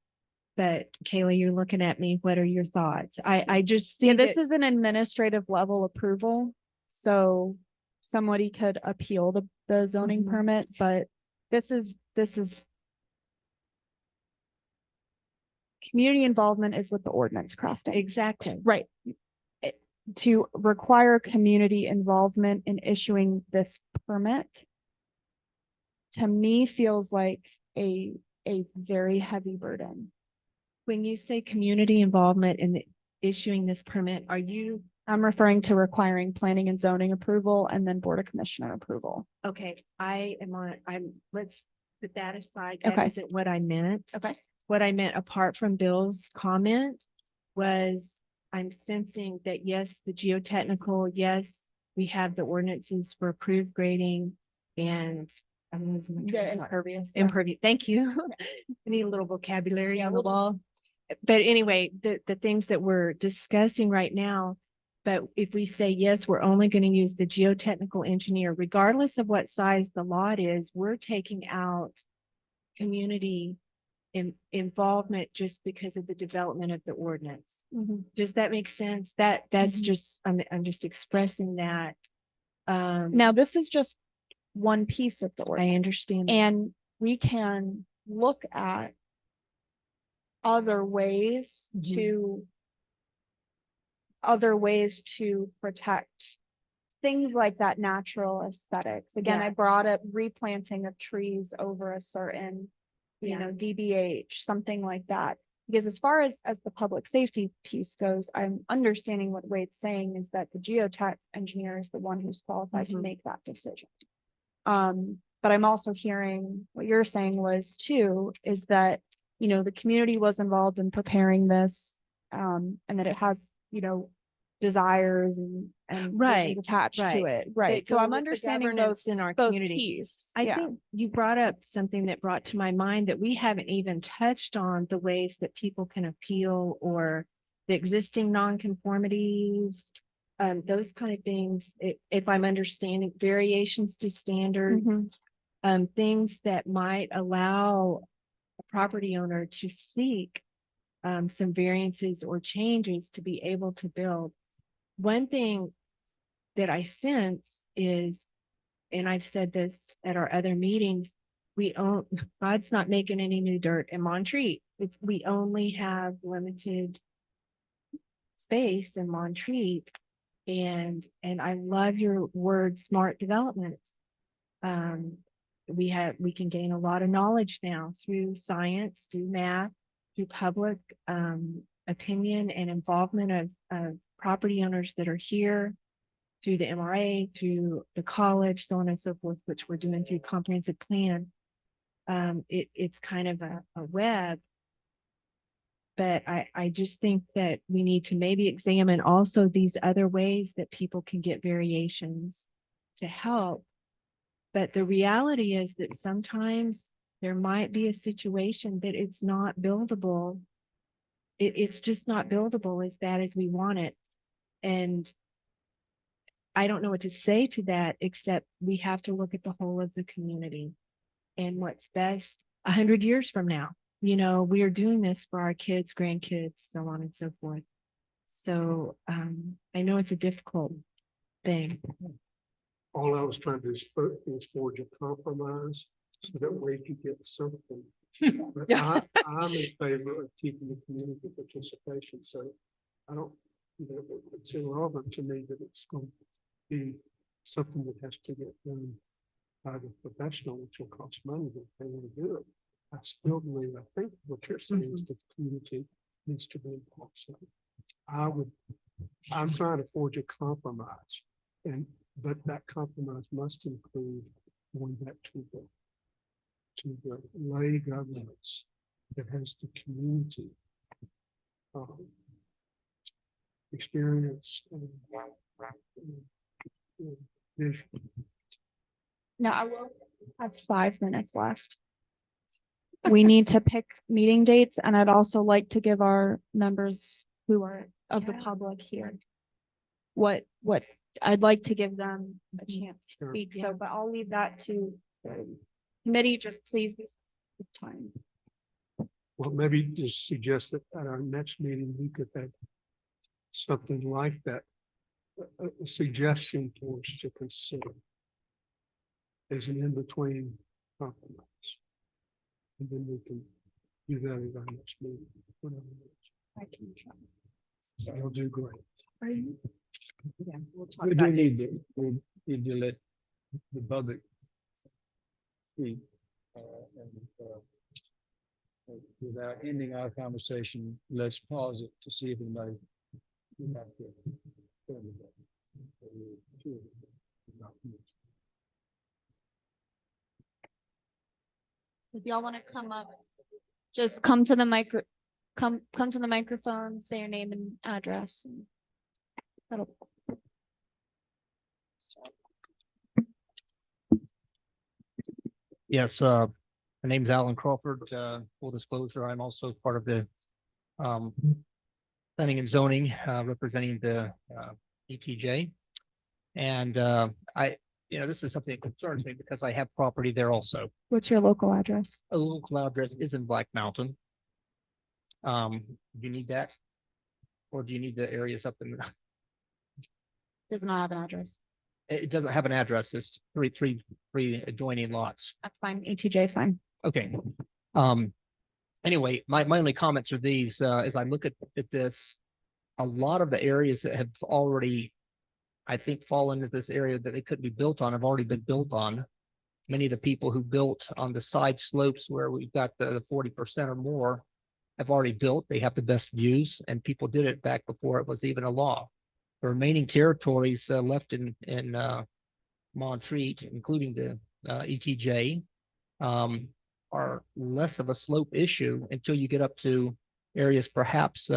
But Kayla, you're looking at me. What are your thoughts? I just see Yeah, this that- is an administrative level approval, so somebody could appeal the zoning Mhm. permit, but this is community involvement is with the ordinance crafting. exactly. Right. To require community involvement in issuing this permit, to me, feels like a very heavy burden. When you say community involvement in issuing this permit, are you, I'm referring to requiring planning and zoning approval and then board of commissioner approval. okay, let's put that aside. That Okay. isn't what I meant. Okay. What I meant, apart from Bill's comment, was I'm sensing that, yes, the geotechnical, yes, we have the ordinances for approved grading and I'm losing my train of thought. Impervious. Impervious. Thank you. I need a little vocabulary Yeah, on the we'll just- wall. But anyway, the things that we're discussing right now, but if we say, yes, we're only going to use the geotechnical engineer, regardless of what size the lot is, we're taking out community involvement just because of the development of the ordinance. Mhm. Does that make sense? That's Mhm. just, I'm just expressing that. Now, this is just one piece of the I ordinance, understand. and we can look at other ways Mhm. to protect things like that natural aesthetics. Again, Yeah. I brought up replanting of trees over a certain, Yeah. DBH, something like that. Because as far as the public safety piece goes, I'm understanding what Wade's saying is that the geotech engineer is the one who's qualified to Mhm. make that decision. But I'm also hearing what you're saying was too, is that, the community was involved in preparing this, and that it has, desires and Right, visions attached to right. it. Right. that So go I'm with the understanding governance in our both community. piece. I Yeah. think you brought up something that brought to my mind that we haven't even touched on, the ways that people can appeal or the existing nonconformities, those kind of things, if I'm understanding, variations to standards, things that might allow a property owner to seek some variances or changes to be able to build. One thing that I sense is, and I've said this at our other meetings, God's not making any new dirt in Montreat. We only have limited space in Montreat. And I love your word, smart development. We can gain a lot of knowledge now through science, through math, through public opinion and involvement of property owners that are here, through the MRA, through the college, so on and so forth, which we're doing through comprehensive plan. It's kind of a web. But I just think that we need to maybe examine also these other ways that people can get variations to help. But the reality is that sometimes there might be a situation that it's not buildable. It's just not buildable as bad as we want it. And I don't know what to say to that, except we have to look at the whole of the community and what's best 100 years from now. We are doing this for our kids, grandkids, so on and so forth. So I know it's a difficult thing. All I was trying to do is forge a compromise so that way you get something. But I'm in favor of keeping the community participation, so I don't, it's irrelevant to me that it's going to be something that has to get done by the professional, which will cost money if they want to do it. I still believe, I think what you're saying is that the community needs to be involved. So I'm trying to forge a compromise, but that compromise must include going back to the lay governance that has the community experience and vision. Now I will have 5 minutes left. We need to pick meeting dates, and I'd also like to give our members who are of the Yeah. public here what I'd like to give them a chance to Sure. speak. Yeah. So, but I'll leave that to the committee. Just please be time. Well, maybe just suggest that at our next meeting, we could have something like that. A suggestion for us to consider. As an in-between compromise. And then we can do that at our next meeting. whenever it is. I can try. You'll do great. Are you? Yeah, we'll talk We do about need dates. we need to let the public speak. And, without ending our conversation, let's pause it to see if anybody. would like to say anything. If y'all want to come up, just come to the come to the microphone, say your name and address. And that'll. Yes, my name's Alan Crawford. Full disclosure, I'm also part of the planning and zoning, representing the ETJ. And this is something that concerns me because I have property there also. What's your local address? A local address is in Black Mountain. Do you need that? Or do you need the areas up in? Does not have an address. It doesn't have an address. It's three adjoining lots. That's fine. ETJ is fine. Okay. Anyway, my only comments are these, as I look at this, a lot of the areas that have already, I think, fall into this area that they could be built on have already been built on. Many of the people who built on the side slopes where we've got the 40% or more have already built. They have the best views, and people did it back before it was even a law. The remaining territories left in Montreat, including the ETJ, are less of a slope issue until you get up to areas perhaps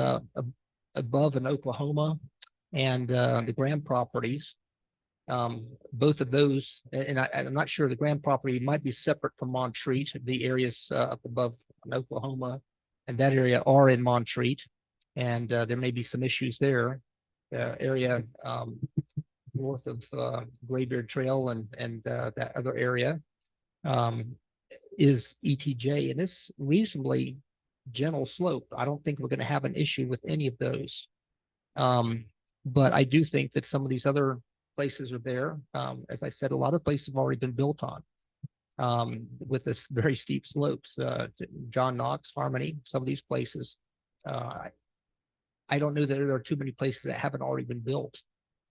above in Oklahoma and the Graham properties. Both of those, and I'm not sure, the Graham property might be separate from Montreat. The areas up above in Oklahoma and that area are in Montreat, and there may be some issues there. Area north of Graybeard Trail and that other area is ETJ, and it's reasonably gentle slope. I don't think we're going to have an issue with any of those. But I do think that some of these other places are there. As I said, a lot of places have already been built on with this very steep slopes. John Knox, Harmony, some of these places. I don't know that there are too many places that haven't already been built.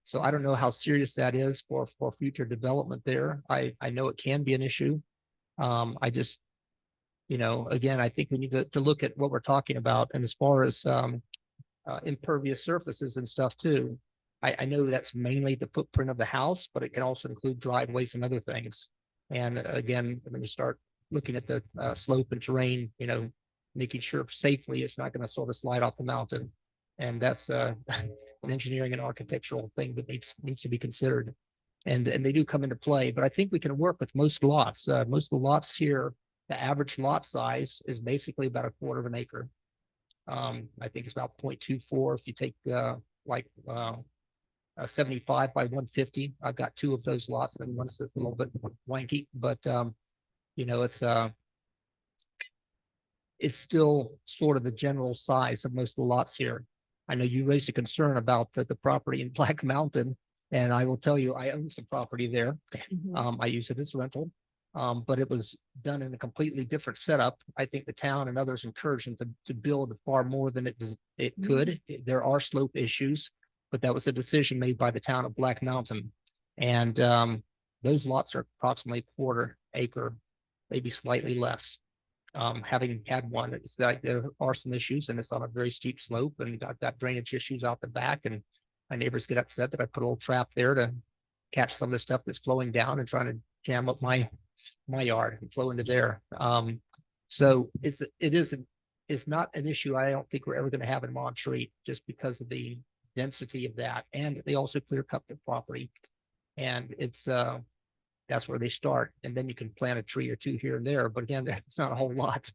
So I don't know how serious that is for future development there. I know it can be an issue. I just, again, I think we need to look at what we're talking about. And as far as impervious surfaces and stuff too, I know that's mainly the footprint of the house, but it can also include driveways and other things. And again, when you start looking at the slope and terrain, making sure safely it's not going to sort of slide off the mountain. And that's an engineering and architectural thing that needs to be considered. And they do come into play, but I think we can work with most lots. Most of the lots here, the average lot size is basically about 1/4 of an acre. I think it's about 0.24 if you take 75 by 150. I've got 2 of those lots, and one's a little bit wanky, but it's still sort of the general size of most of the lots here. I know you raised a concern about the property in Black Mountain, and I will tell you, I own some property there. I use it as rental, but it was done in a completely different setup. I think the town and others encouraged them to build far more than it could. There are slope issues, but that was a decision made by the town of Black Mountain. And those lots are approximately 1/4 acre, maybe slightly less. Having had one, it's like there are some issues, and it's on a very steep slope, and I've got drainage issues out the back, and my neighbors get upset that I put a little trap there to catch some of the stuff that's flowing down and trying to jam up my yard and flow into there. So it's not an issue I don't think we're ever going to have in Montreat, just because of the density of that. And they also clear cut the property, and it's that's where they start. And then you can plant a tree or 2 here and there, but again, it's not a whole lot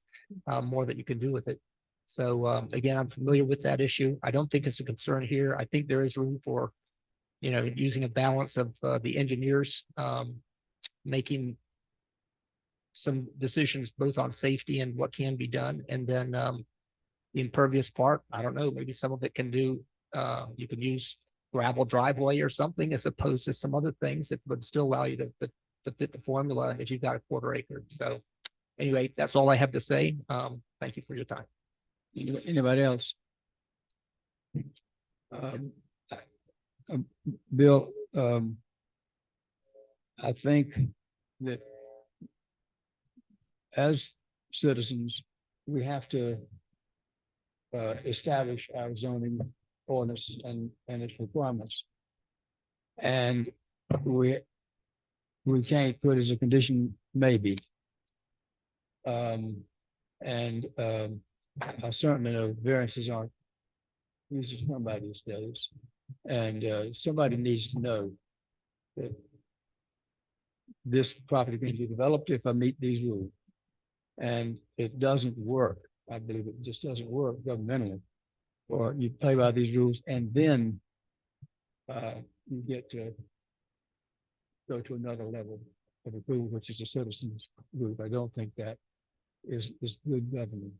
more that you can do with it. So again, I'm familiar with that issue. I don't think it's a concern here. I think there is room for, using a balance of the engineers making some decisions both on safety and what can be done. And then, the impervious part, I don't know, maybe some of it can do, you can use gravel driveway or something as opposed to some other things that would still allow you to fit the formula if you've got a quarter acre. So anyway, that's all I have to say. Thank you for your time. Anybody else? Bill, I think that as citizens, we have to establish our zoning ordinance and its requirements. And we can't put as a condition, maybe. I certainly know variances aren't easy to come by these days. And somebody needs to know that this property can be developed if I meet these rules. And it doesn't work. I believe it just doesn't work governmentally. Or you play by these rules and then you get to go to another level of approval, which is a citizens group. I don't think that is good government.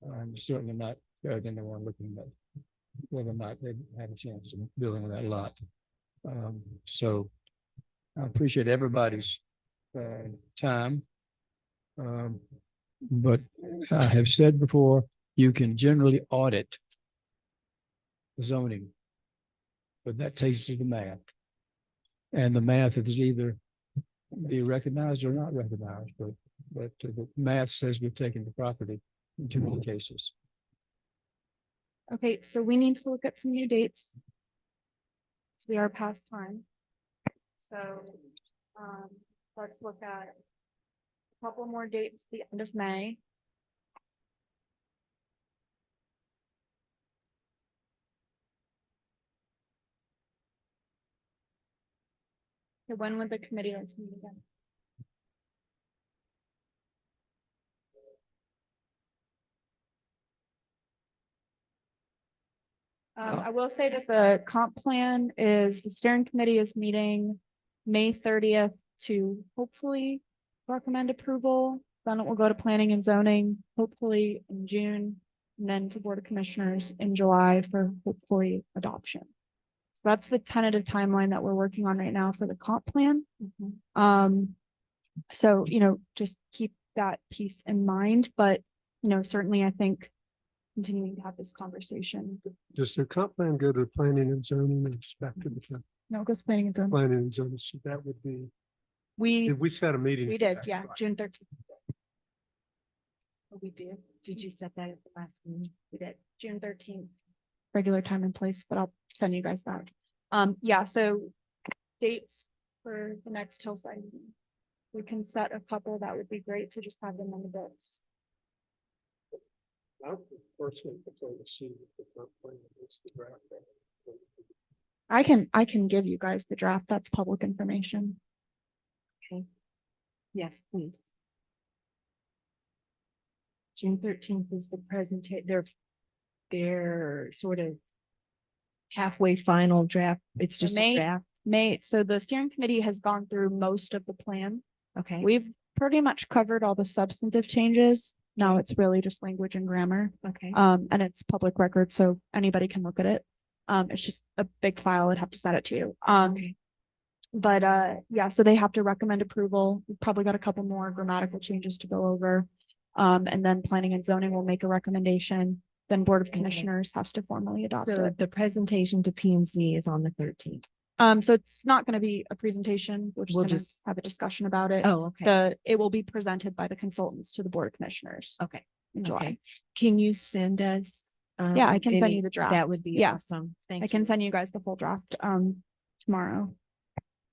I'm certainly not fair to anyone looking at whether or not they had a chance of building that lot. So I appreciate everybody's time. But I have said before, you can generally audit zoning, but that takes you to the math. And the math is either be recognized or not recognized, but the math says we've taken the property in too many cases. Okay, so we need to look at some new dates. So we are past time. So let's look at a couple more dates, the end of May. So when would the committee like to meet again? I will say that the comp plan is, the steering committee is meeting May 30th to hopefully recommend approval. Then it will go to planning and zoning, hopefully in June, and then to Board of Commissioners in July for hopefully adoption. So that's the tentative timeline that we're working on right now for the comp plan. So, just keep that piece in mind, but, certainly I think continuing to have this conversation. Does the comp plan go to planning and zoning and just back to the No, it goes planning and zoning. planning and zoning? So that would be, We did we set a meeting? We for did, that? yeah, Right. June 13th, We did. Did you set that at the last meeting? we did, June 13th. Regular time and place, but I'll send you guys that. Yeah, so dates for the next Hillside meeting. We can set a couple, that would be great to just have them on the books. I would personally prefer to see the comp plan. It's the draft. I can give you guys the draft, that's public information. Yes, please. June 13th is the presentation. They're sort of halfway final draft. It's just a May- draft. So the steering committee has gone through most of the plan. Okay. We've pretty much covered all the substantive changes. Now it's really just language and grammar. Okay. And it's public record, so anybody can look at it. It's just a big file. I'd have to send it to you. Okay. But yeah, so they have to recommend approval. We've probably got a couple more grammatical changes to go over. And then planning and zoning will make a recommendation. Then Board of Okay. Commissioners has to formally adopt So it. the presentation to P and Z is on the 13th. So it's not going to be a presentation. We're We'll just gonna just- have a discussion about it. Oh, okay. It will be presented by the consultants to the Board of Commissioners Okay. in July. Okay. Can you send us? Yeah, I can send you the draft. That would be Yeah. awesome. Thank I you. can send you guys the full draft tomorrow,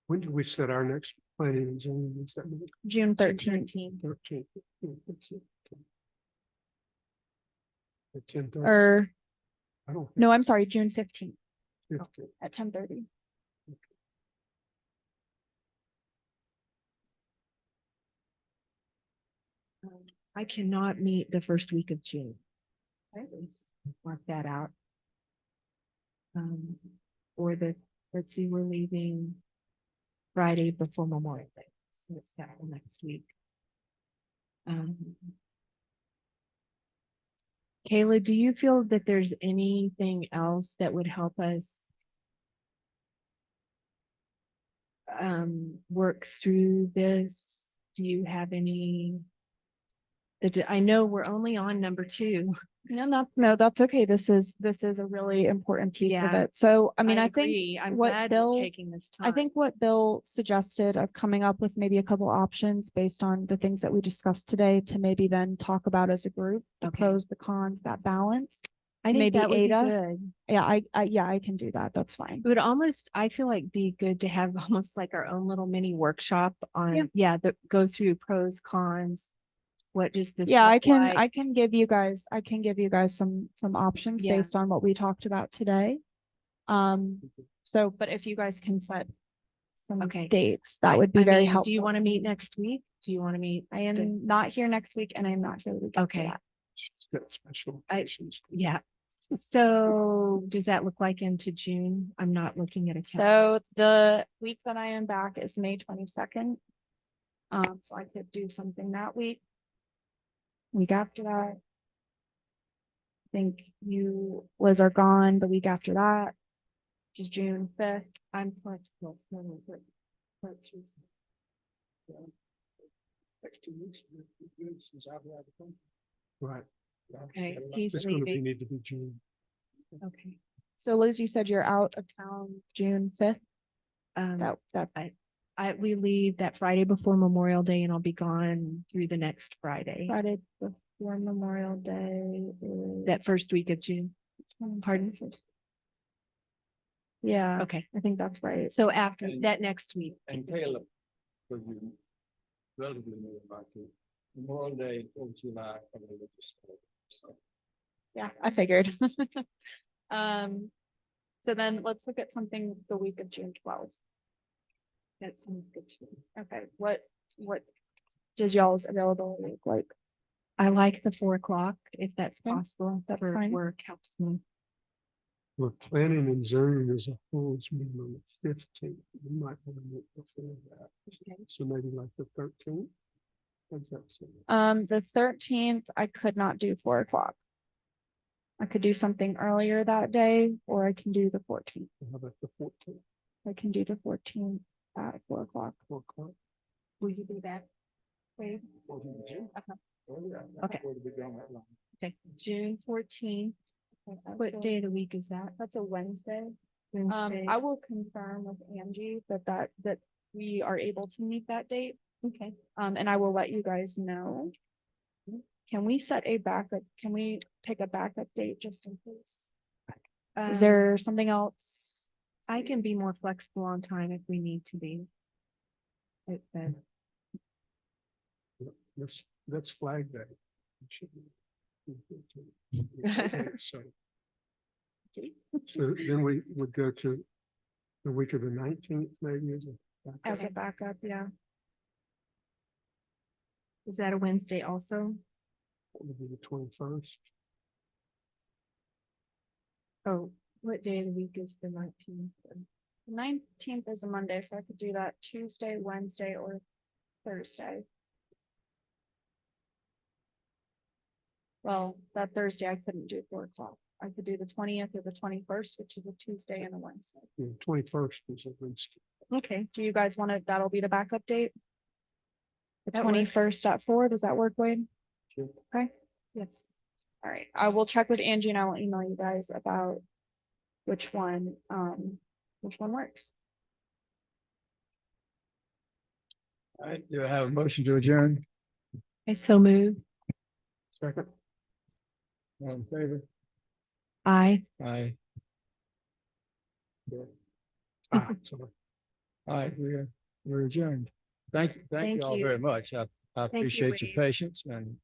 When do we set our next planning and zoning? Is that June 13th. 13th? At 10:30? Or I don't. no, I'm sorry, June 15th think 15th. at 10:30. I cannot meet the first week of June. Let's mark that out. Or let's see, we're leaving Friday before Memorial Day. So it's that next week. Kayla, do you feel that there's anything else that would help us work through this? Do you have any? I know we're only on number 2. No, that's okay. This is a really important piece of Yeah, it. So, I mean, I think agree. I'm what glad Bill- we're taking this time. I think what Bill suggested of coming up with maybe a couple options based on the things that we discussed today to maybe then talk about as a group, the Okay. pros, the cons, that balance. I to think maybe that would be aid us. good. Yeah, I can do that. That's fine. It would almost, I feel like be good to have almost like our own little mini workshop on, go through pros, cons. What does this? Yeah, look like? I can give you guys some options Yeah. based on what we talked about today. So, but if you guys can set some Okay. dates, that would be I very mean, helpful. do you want to to meet me. next week? Do you want to meet? I am not here next week and I am not here the week after Okay. that. Got special I- occasions. Yeah. So does that look like into June? I'm not looking at a calendar. So the week that I am back is May 22nd. So I could do something that week. Week after that. I think you, Liz, are gone the week after that, which is June 5th. I'm flexible. Next 2 weeks, since I've had the phone. Right. Yeah. Okay, Yeah, he's It's gonna leaving. need to be June. Okay. So Liz, you said you're out of town June 5th. That We leave that Friday before Memorial Day and I'll be gone through the next Friday, Friday before Memorial Day is. that first week of June. Pardon? 26th. Yeah, Okay. I think that's right. So after And- that next week. And Caleb, for you, relatively new about it, Memorial Day, 4th of July, I mean, it's just, so. Yeah, I figured. So then let's look at something the week of June 12th. That sounds good to me. Okay, what does y'all's availability look like? I like the 4 o'clock if that's Okay, possible. that's for fine. Work helps me. We're planning and zoning as a whole is meeting on the 15th. We might want to meet before that. So maybe like the 13th. What's that say? The 13th, I could not do 4 o'clock. I could do something earlier that day, or I can do the 14th. How about the 14th, I can do the 14th at 4 o'clock. 4 o'clock? Will you be back? Wait, Or in June? Uh-huh. Oh, yeah. Okay. Where did we go that long? Okay, June 14th. What day of the week is that? That's a Wednesday. Wednesday. I will confirm with Angie that we are able to meet that date. Okay. And I will let you guys know. Can we set a backup? Can we pick a backup date just in case? Is there something else? I can be more flexible on time if we need to be. Let's flag that. It should be. Okay, So so then we would go to the week of the 19th, maybe as a. As a backup, yeah. Is that a Wednesday also? Would be the 21st. Oh, what day of the week is the 19th? The 19th is a Monday, so I could do that Tuesday, Wednesday, or Thursday. Well, that Thursday I couldn't do 4 o'clock. I could do the 20th or the 21st, which is a Tuesday and a Wednesday. Yeah, 21st is a Wednesday. Okay, do you guys want to, that'll be the backup date? The That works. 21st at 4, does that work, Wade? Sure. Okay, Yes. all right, I will check with Angie and I will email you guys about which one works. All right, do I have a motion to adjourn? I so move. Second. All in favor? Aye. Aye. Sorry. All right, we're adjourned. Thank you Thank all you. very much. I you, appreciate your Wade. patience and